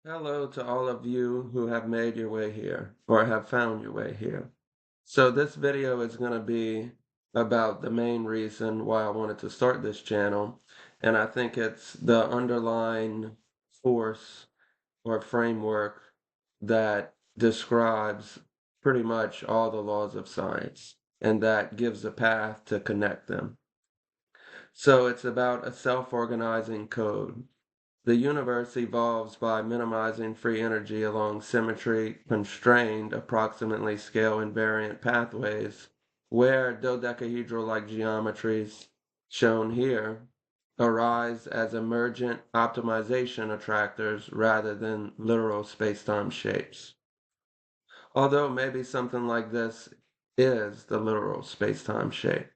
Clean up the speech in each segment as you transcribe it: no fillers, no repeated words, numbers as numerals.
Hello to all of you who have made your way here or have found your way here. So this video is going to be about the main reason why I wanted to start this channel, and I think it's the underlying force or framework that describes pretty much all the laws of science and that gives a path to connect them. So it's about a self-organizing code. The universe evolves by minimizing free energy along symmetry-constrained, approximately scale-invariant pathways, where dodecahedral-like geometries, shown here, arise as emergent optimization attractors rather than literal spacetime shapes. Although maybe something like this is the literal spacetime shape.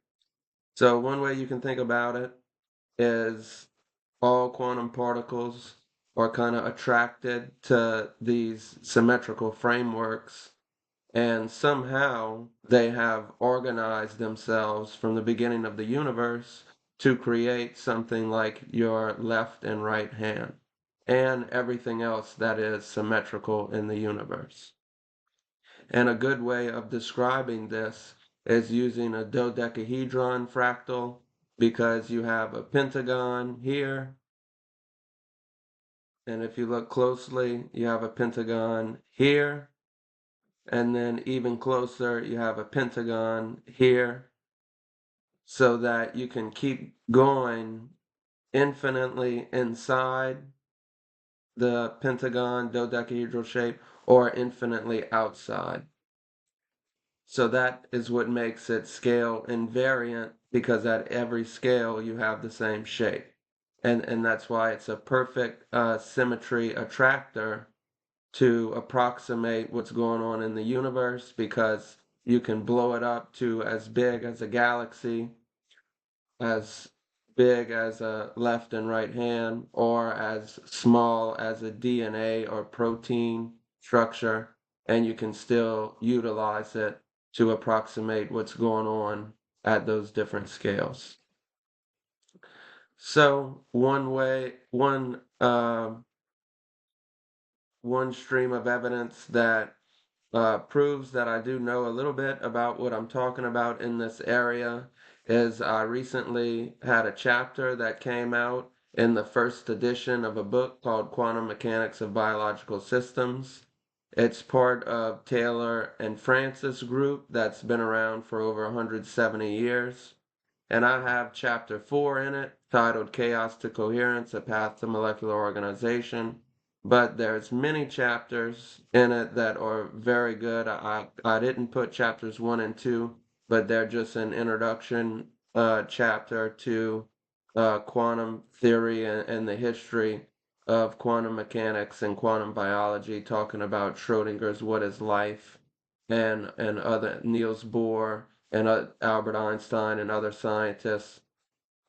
So one way you can think about it is all quantum particles are kind of attracted to these symmetrical frameworks, and somehow they have organized themselves from the beginning of the universe to create something like your left and right hand and everything else that is symmetrical in the universe. And a good way of describing this is using a dodecahedron fractal, because you have a pentagon here, and if you look closely, you have a pentagon here, and then even closer, you have a pentagon here, so that you can keep going infinitely inside the pentagon dodecahedral shape or infinitely outside. So that is what makes it scale invariant, because at every scale you have the same shape. And that's why it's a perfect symmetry attractor to approximate what's going on in the universe, because you can blow it up to as big as a galaxy, as big as a left and right hand, or as small as a DNA or protein structure, and you can still utilize it to approximate what's going on at those different scales. So one stream of evidence that proves that I do know a little bit about what I'm talking about in this area is I recently had a chapter that came out in the first edition of a book called Quantum Mechanics of Biological Systems. It's part of Taylor and Francis group that's been around for over 170 years. And I have chapter 4 in it, titled Chaos to Coherence, A Path to Molecular Organization. But there's many chapters in it that are very good. I didn't put chapters 1 and 2, but they're just an introduction chapter to quantum theory and the history of quantum mechanics and quantum biology, talking about Schrodinger's What is Life, and other Niels Bohr and Albert Einstein and other scientists.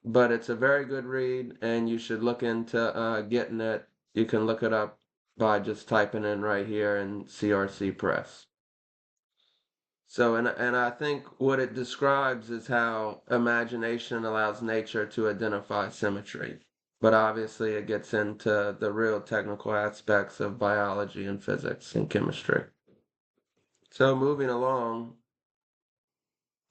But it's a very good read, and you should look into getting it. You can look it up by just typing in right here in CRC Press. So, and I think what it describes is how imagination allows nature to identify symmetry. But obviously it gets into the real technical aspects of biology and physics and chemistry. So moving along,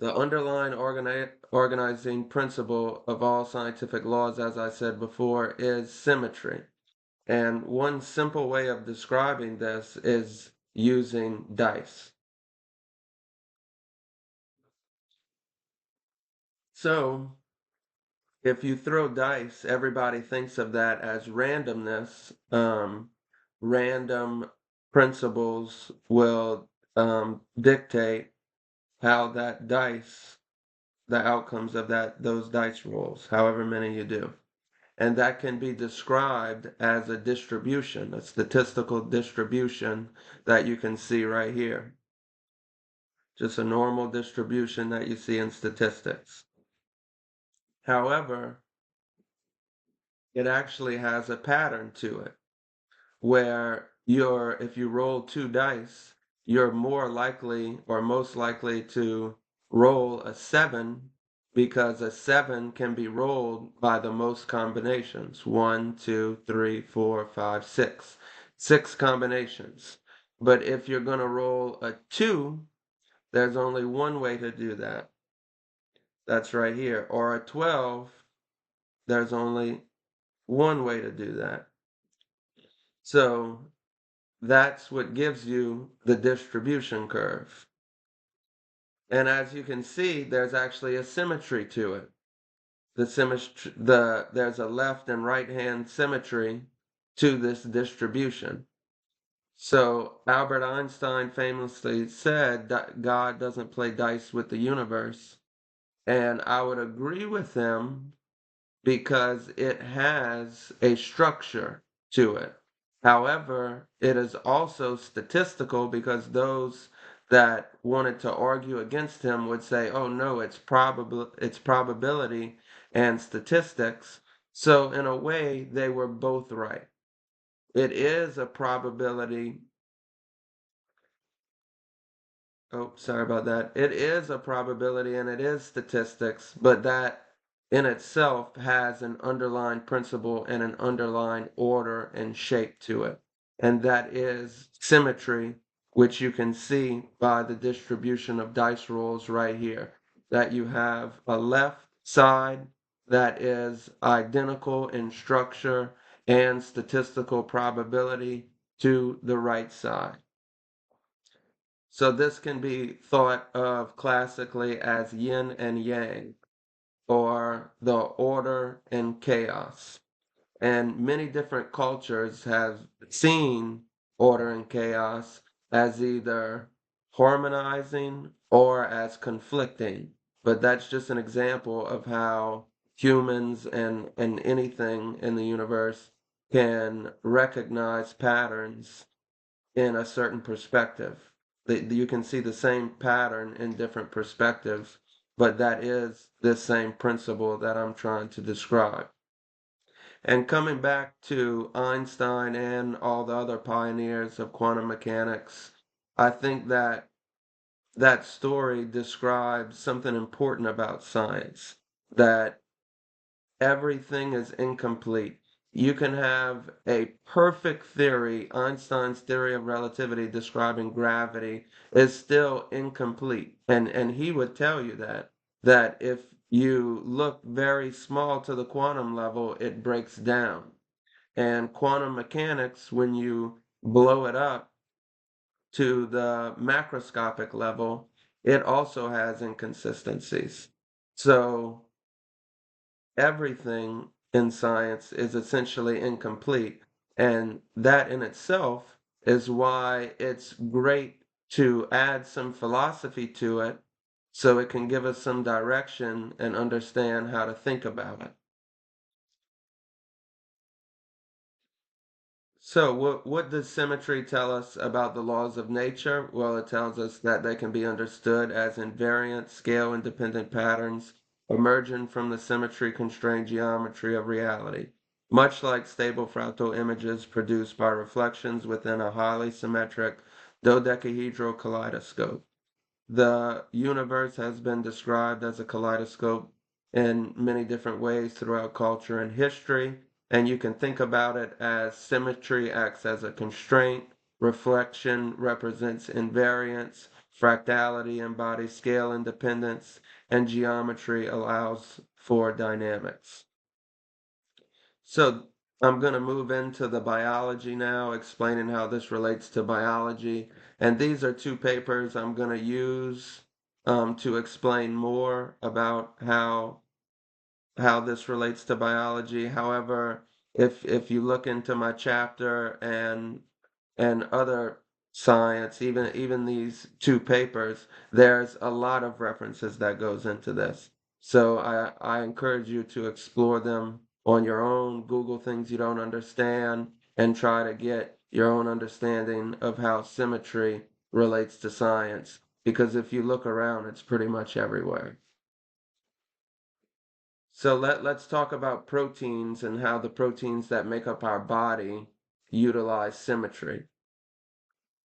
the underlying organizing principle of all scientific laws, as I said before, is symmetry. And one simple way of describing this is using dice. So, if you throw dice, everybody thinks of that as randomness. Random principles will dictate how that dice, the outcomes of those dice rolls, however many you do. And that can be described as a distribution, a statistical distribution that you can see right here. Just a normal distribution that you see in statistics. However, it actually has a pattern to it, where if you roll 2 dice, you're more likely or most likely to roll a 7, because a 7 can be rolled by the most combinations, 1, 2, 3, 4, 5, 6. 6 combinations. But if you're going to roll a 2, there's only one way to do that. That's right here. Or a 12, there's only one way to do that. So that's what gives you the distribution curve. And as you can see, there's actually a symmetry to it. There's a left and right hand symmetry to this distribution. So Albert Einstein famously said that God doesn't play dice with the universe. And I would agree with him because it has a structure to it. However, it is also statistical because those that wanted to argue against him would say, "Oh no, it's probability and statistics." So in a way, they were both right. It is a probability. Oh, sorry about that. It is a probability and it is statistics, but that in itself has an underlying principle and an underlying order and shape to it. And that is symmetry, which you can see by the distribution of dice rolls right here. That you have a left side that is identical in structure and statistical probability to the right side. So this can be thought of classically as yin and yang, or the order and chaos. And many different cultures have seen order and chaos as either harmonizing or as conflicting. But that's just an example of how humans and anything in the universe can recognize patterns in a certain perspective. You can see the same pattern in different perspectives, but that is the same principle that I'm trying to describe. And coming back to Einstein and all the other pioneers of quantum mechanics, I think that that story describes something important about science, that everything is incomplete. You can have a perfect theory, Einstein's theory of relativity describing gravity is still incomplete. And he would tell you that if you look very small to the quantum level, it breaks down. And quantum mechanics, when you blow it up to the macroscopic level, it also has inconsistencies. So everything in science is essentially incomplete. And that in itself is why it's great to add some philosophy to it so it can give us some direction and understand how to think about it. So, what does symmetry tell us about the laws of nature? Well, it tells us that they can be understood as invariant, scale-independent patterns emerging from the symmetry-constrained geometry of reality, much like stable fractal images produced by reflections within a highly symmetric dodecahedral kaleidoscope. The universe has been described as a kaleidoscope in many different ways throughout culture and history, and you can think about it as symmetry acts as a constraint, reflection represents invariance, fractality embodies scale independence, and geometry allows for dynamics. So I'm going to move into the biology now, explaining how this relates to biology. And these are 2 papers I'm going to use to explain more about how this relates to biology. However, if you look into my chapter and other science, even these 2 papers, there's a lot of references that goes into this. So I encourage you to explore them on your own, Google things you don't understand, and try to get your own understanding of how symmetry relates to science. Because if you look around, it's pretty much everywhere. So let's talk about proteins and how the proteins that make up our body utilize symmetry.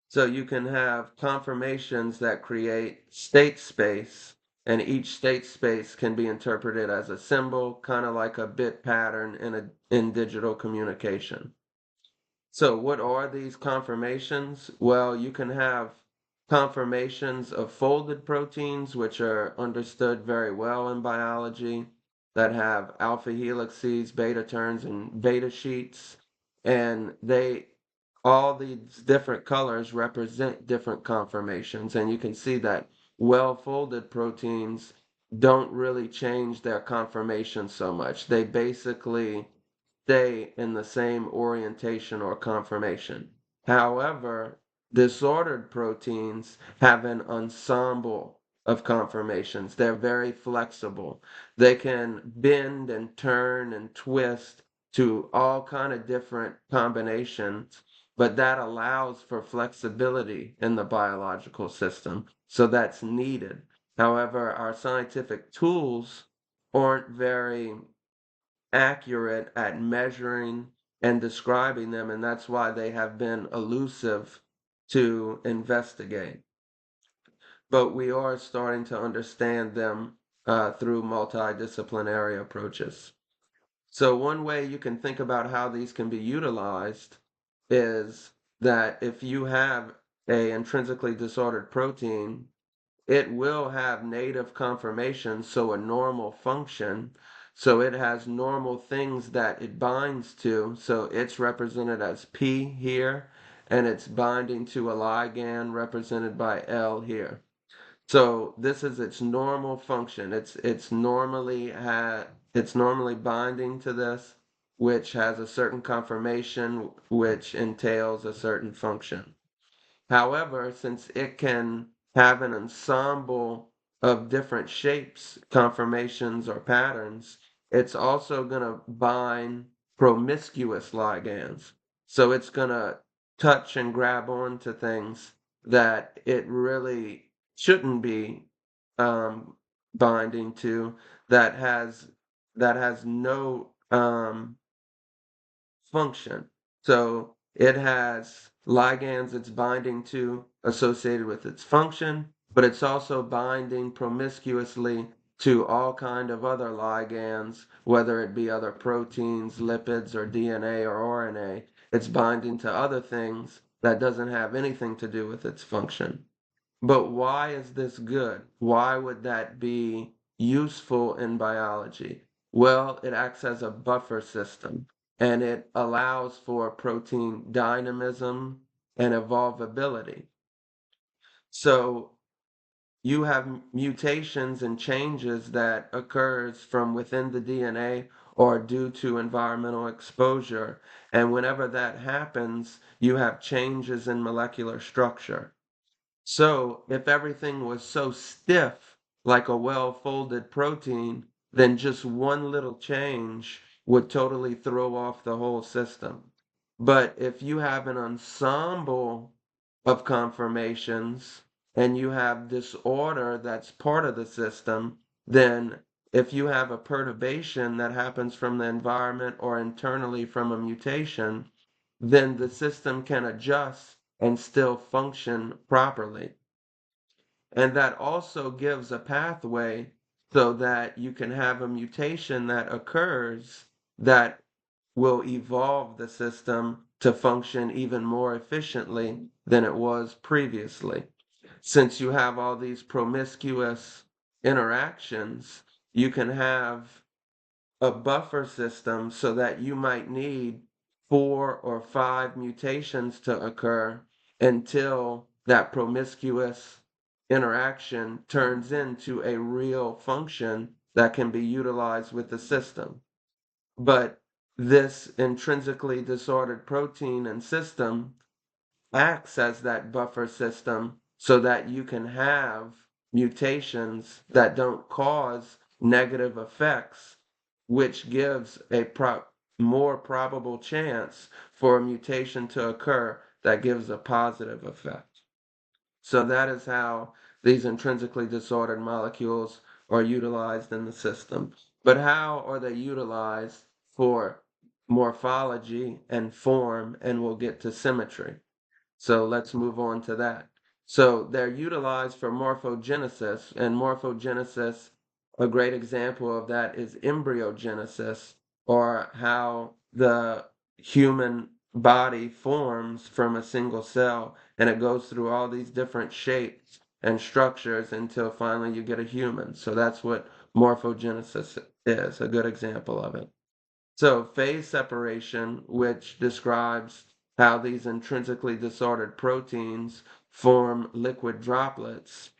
So you can have conformations that create state space, and each state space can be interpreted as a symbol, kind of like a bit pattern in digital communication. So, what are these conformations? Well, you can have conformations of folded proteins, which are understood very well in biology, that have alpha helices, beta turns, and beta sheets. And all these different colors represent different conformations. And you can see that well folded proteins don't really change their conformation so much. They basically stay in the same orientation or conformation. However, disordered proteins have an ensemble of conformations. They're very flexible. They can bend and turn and twist to all kind of different combinations, but that allows for flexibility in the biological system. So that's needed. However, our scientific tools aren't very accurate at measuring and describing them, and that's why they have been elusive to investigate. But we are starting to understand them through multidisciplinary approaches. So, one way you can think about how these can be utilized is that if you have a intrinsically disordered protein, it will have native conformation, so a normal function. So it has normal things that it binds to. So it's represented as P here, and it's binding to a ligand represented by L here. So this is its normal function. It's normally binding to this, which has a certain conformation, which entails a certain function. However, since it can have an ensemble of different shapes, conformations, or patterns, it's also going to bind promiscuous ligands. So it's going to touch and grab onto things that it really shouldn't be binding to, that has no function. So it has ligands it's binding to associated with its function, but it's also binding promiscuously to all kind of other ligands, whether it be other proteins, lipids, or DNA or RNA. It's binding to other things that doesn't have anything to do with its function. But why is this good? Why would that be useful in biology? Well, it acts as a buffer system and it allows for protein dynamism and evolvability. So you have mutations and changes that occurs from within the DNA or due to environmental exposure. And whenever that happens, you have changes in molecular structure. So if everything was so stiff, like a well-folded protein, then just one little change would totally throw off the whole system. But if you have an ensemble of conformations and you have disorder that's part of the system, then if you have a perturbation that happens from the environment or internally from a mutation, then the system can adjust and still function properly. And that also gives a pathway so that you can have a mutation that occurs that will evolve the system to function even more efficiently than it was previously. Since you have all these promiscuous interactions, you can have a buffer system so that you might need 4 or 5 mutations to occur until that promiscuous interaction turns into a real function that can be utilized with the system. But this intrinsically disordered protein and system acts as that buffer system so that you can have mutations that don't cause negative effects, which gives a more probable chance for a mutation to occur that gives a positive effect. So that is how these intrinsically disordered molecules are utilized in the system. But how are they utilized for morphology and form? And we'll get to symmetry. So let's move on to that. So they're utilized for morphogenesis, and morphogenesis, a great example of that is embryogenesis, or how the human body forms from a single cell, and it goes through all these different shapes and structures until finally you get a human. So that's what morphogenesis is, a good example of it. So phase separation, which describes how these intrinsically disordered proteins form liquid droplets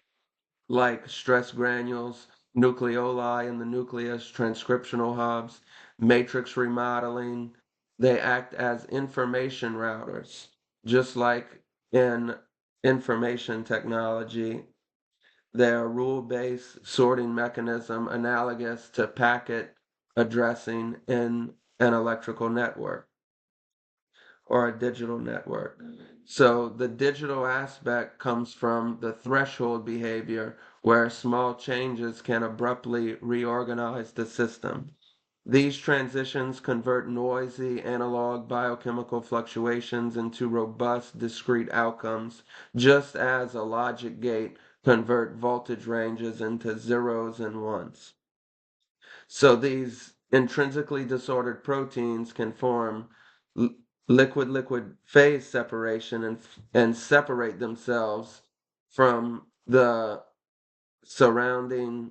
like stress granules, nucleoli in the nucleus, transcriptional hubs, matrix remodeling. They act as information routers, just like in information technology. They're a rule-based sorting mechanism analogous to packet addressing in an electrical network or a digital network. So the digital aspect comes from the threshold behavior where small changes can abruptly reorganize the system. These transitions convert noisy analog biochemical fluctuations into robust discrete outcomes, just as a logic gate convert voltage ranges into zeros and ones. So these intrinsically disordered proteins can form liquid-liquid phase separation and separate themselves from the surrounding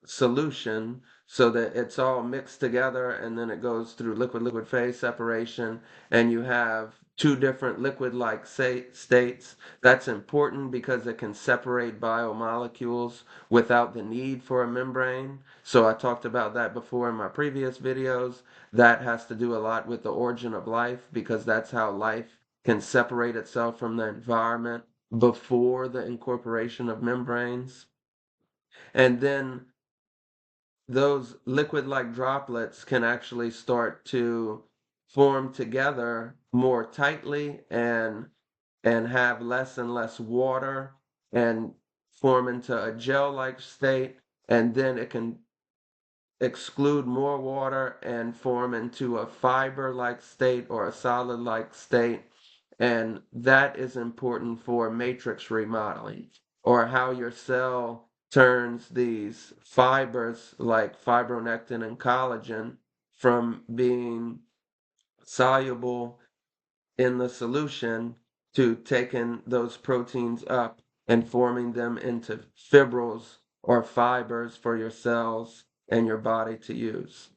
solution so that it's all mixed together, and then it goes through liquid-liquid phase separation, and you have two different liquid-like states. That's important because it can separate biomolecules without the need for a membrane. So I talked about that before in my previous videos. That has to do a lot with the origin of life, because that's how life can separate itself from the environment before the incorporation of membranes. And then those liquid-like droplets can actually start to form together more tightly and have less and less water and form into a gel-like state, and then it can exclude more water and form into a fiber-like state or a solid-like state. And that is important for matrix remodeling, or how your cell turns these fibers like fibronectin and collagen from being soluble in the solution to taking those proteins up and forming them into fibrils or fibers for your cells and your body to use.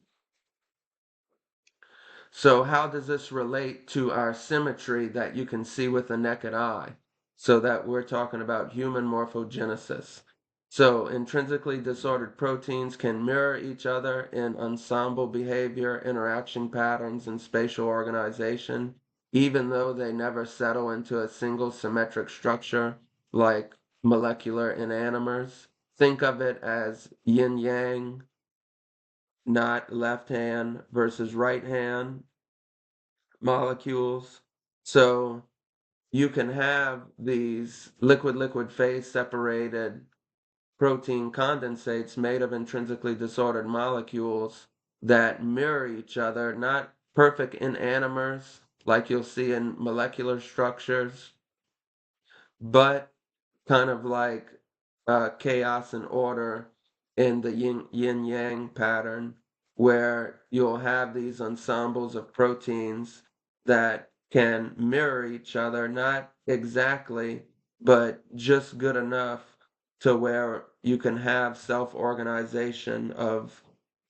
So how does this relate to our symmetry that you can see with the naked eye? So that we're talking about human morphogenesis. So intrinsically disordered proteins can mirror each other in ensemble behavior, interaction patterns, and spatial organization, even though they never settle into a single symmetric structure like molecular enantiomers. Think of it as yin-yang, not left hand versus right hand molecules. So you can have these liquid-liquid phase separated protein condensates made of intrinsically disordered molecules that mirror each other, not perfect enantiomers like you'll see in molecular structures, but kind of like chaos and order in the yin yang pattern, where you'll have these ensembles of proteins that can mirror each other, not exactly, but just good enough to where you can have self organization of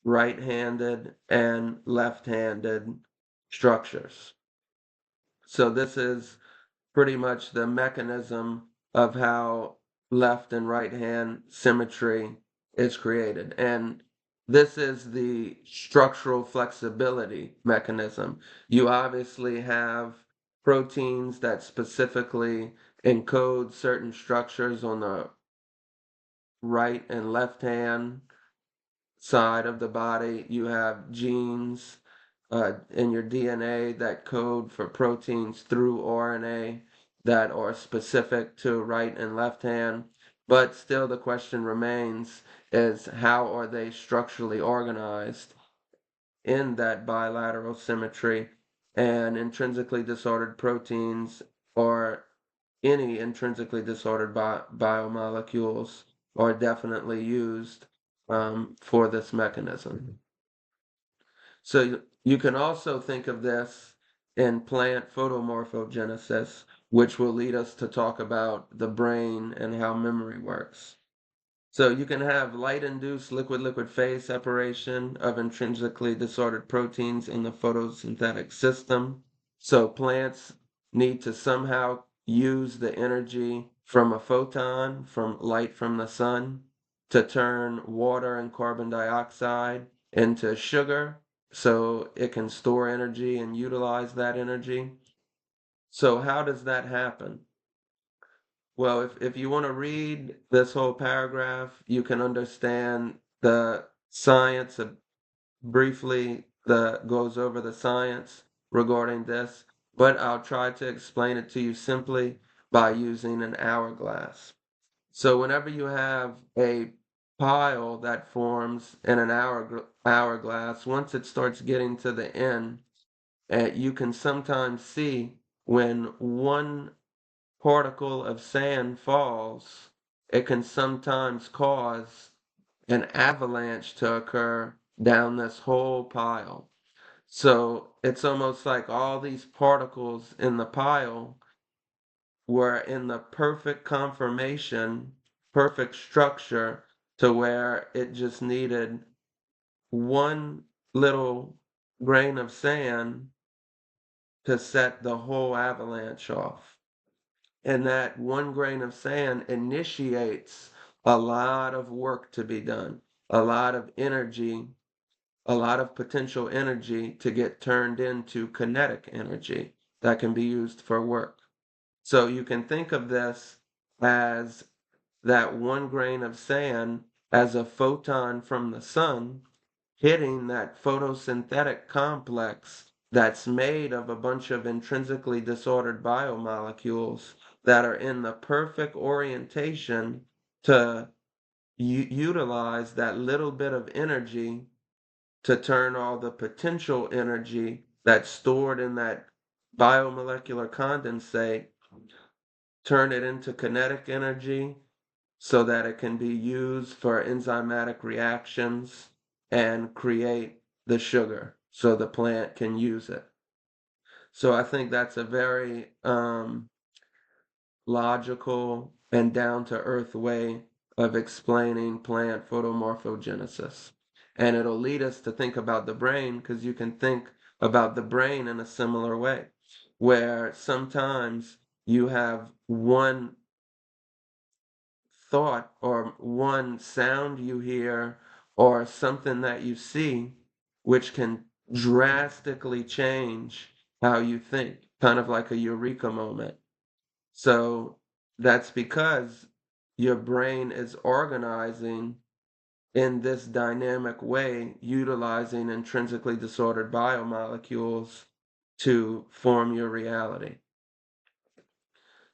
right handed and left handed structures. So, this is pretty much the mechanism of how left and right hand symmetry is created. And this is the structural flexibility mechanism. You obviously have proteins that specifically encode certain structures on the right and left hand side of the body. You have genes in your DNA that code for proteins through RNA that are specific to right and left hand. But still, the question remains is how are they structurally organized in that bilateral symmetry? And intrinsically disordered proteins or any intrinsically disordered biomolecules are definitely used for this mechanism. So you can also think of this in plant photomorphogenesis, which will lead us to talk about the brain and how memory works. So you can have light-induced liquid-liquid phase separation of intrinsically disordered proteins in the photosynthetic system. So plants need to somehow use the energy from a photon, from light from the sun, to turn water and carbon dioxide into sugar so it can store energy and utilize that energy. So how does that happen? Well, if you want to read this whole paragraph, you can understand the science briefly that goes over the science regarding this, but I'll try to explain it to you simply by using an hourglass. So whenever you have a pile that forms in an hourglass, once it starts getting to the end, you can sometimes see when one particle of sand falls, it can sometimes cause an avalanche to occur down this whole pile. So it's almost like all these particles in the pile were in the perfect conformation, perfect structure to where it just needed one little grain of sand to set the whole avalanche off. And that one grain of sand initiates a lot of work to be done, a lot of energy, a lot of potential energy to get turned into kinetic energy that can be used for work. So you can think of this as that one grain of sand as a photon from the sun hitting that photosynthetic complex that's made of a bunch of intrinsically disordered biomolecules that are in the perfect orientation to utilize that little bit of energy to turn all the potential energy that's stored in that biomolecular condensate, turn it into kinetic energy so that it can be used for enzymatic reactions and create the sugar so the plant can use it. So I think that's a very logical and down to earth way of explaining plant photomorphogenesis. And it'll lead us to think about the brain because you can think about the brain in a similar way, where sometimes you have one thought or one sound you hear or something that you see, which can drastically change how you think, kind of like a eureka moment. So that's because your brain is organizing in this dynamic way, utilizing intrinsically disordered biomolecules to form your reality.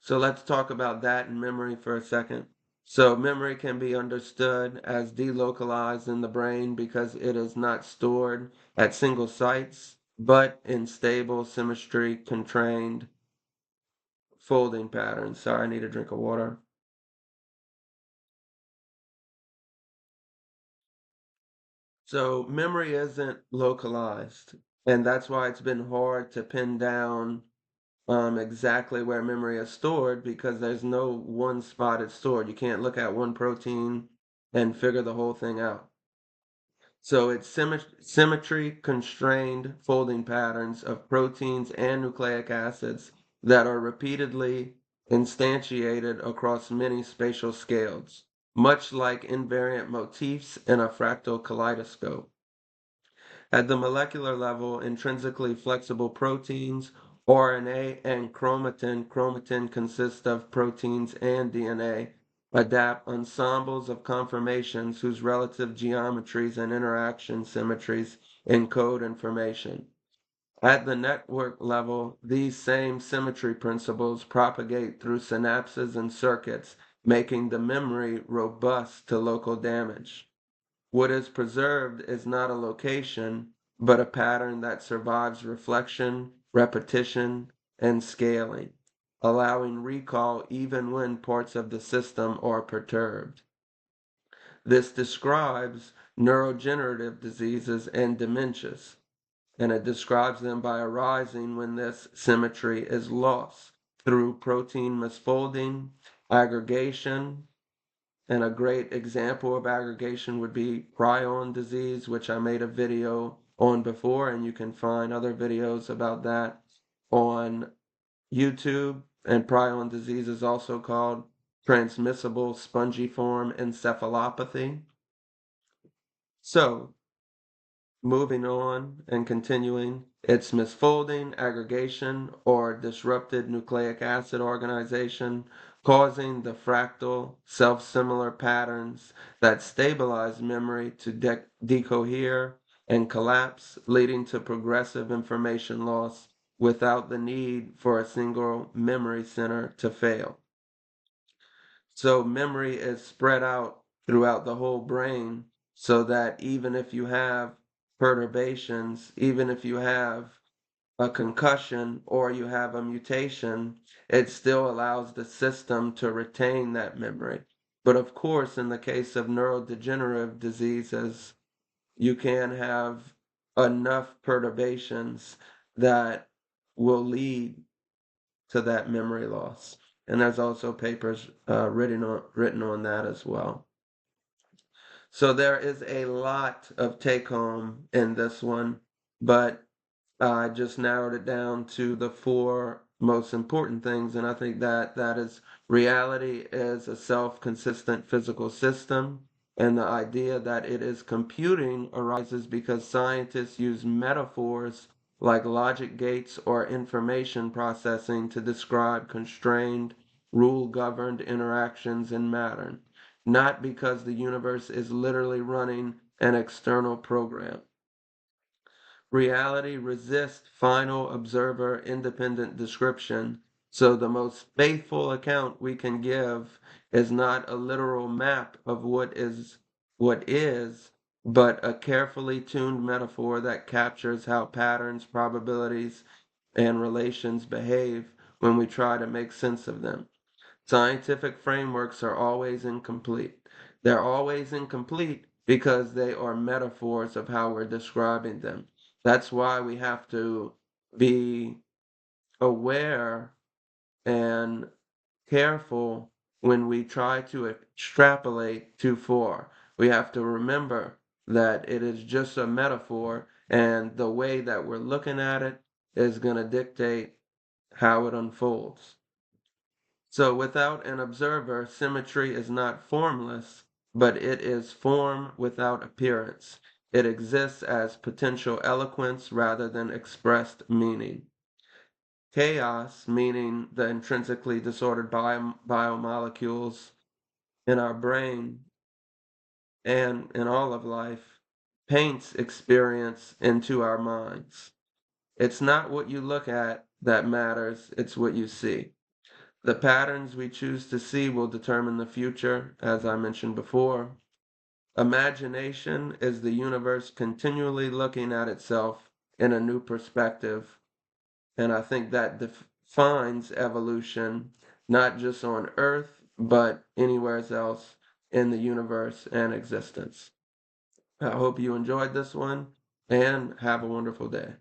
So let's talk about that in memory for a second. So memory can be understood as delocalized in the brain because it is not stored at single sites, but in stable symmetry constrained folding patterns. Sorry, I need a drink of water. So memory isn't localized, and that's why it's been hard to pin down exactly where memory is stored because there's no one spot it's stored. You can't look at one protein and figure the whole thing out. So it's symmetry constrained folding patterns of proteins and nucleic acids that are repeatedly instantiated across many spatial scales, much like invariant motifs in a fractal kaleidoscope. At the molecular level, intrinsically flexible proteins, RNA, and chromatin consists of proteins and DNA, adapt ensembles of conformations whose relative geometries and interaction symmetries encode information. At the network level, these same symmetry principles propagate through synapses and circuits, making the memory robust to local damage. What is preserved is not a location, but a pattern that survives reflection, repetition, and scaling, allowing recall even when parts of the system are perturbed. This describes neurodegenerative diseases and dementias. and it describes them by arising when this symmetry is lost through protein misfolding, aggregation, and a great example of aggregation would be prion disease, which I made a video on before, and you can find other videos about that on YouTube. And prion disease is also called transmissible spongiform encephalopathy. So, moving on and continuing, it's misfolding, aggregation, or disrupted nucleic acid organization, causing the fractal, self-similar patterns that stabilize memory to decohere and collapse, leading to progressive information loss without the need for a single memory center to fail. So memory is spread out throughout the whole brain so that even if you have perturbations, even if you have a concussion or you have a mutation, it still allows the system to retain that memory. But of course, in the case of neurodegenerative diseases, you can have enough perturbations that will lead to that memory loss. And there's also papers written on that as well. So there is a lot of take home in this one, but I just narrowed it down to the four most important things, and I think that is reality is a self-consistent physical system, and the idea that it is computing arises because scientists use metaphors like logic gates or information processing to describe constrained, rule-governed interactions in matter, not because the universe is literally running an external program. Reality resists final observer independent description, so the most faithful account we can give is not a literal map of what is, but a carefully tuned metaphor that captures how patterns, probabilities, and relations behave when we try to make sense of them. Scientific frameworks are always incomplete. They're always incomplete because they are metaphors of how we're describing them. That's why we have to be aware and careful when we try to extrapolate too far. We have to remember that it is just a metaphor, and the way that we're looking at it is going to dictate how it unfolds. So without an observer, symmetry is not formless, but it is form without appearance. It exists as potential eloquence rather than expressed meaning. Chaos, meaning the intrinsically disordered biomolecules in our brain and in all of life, paints experience into our minds. It's not what you look at that matters, it's what you see. The patterns we choose to see will determine the future, as I mentioned before. Imagination is the universe continually looking at itself in a new perspective, and I think that defines evolution, not just on Earth, but anywhere else in the universe and existence. I hope you enjoyed this one, and have a wonderful day.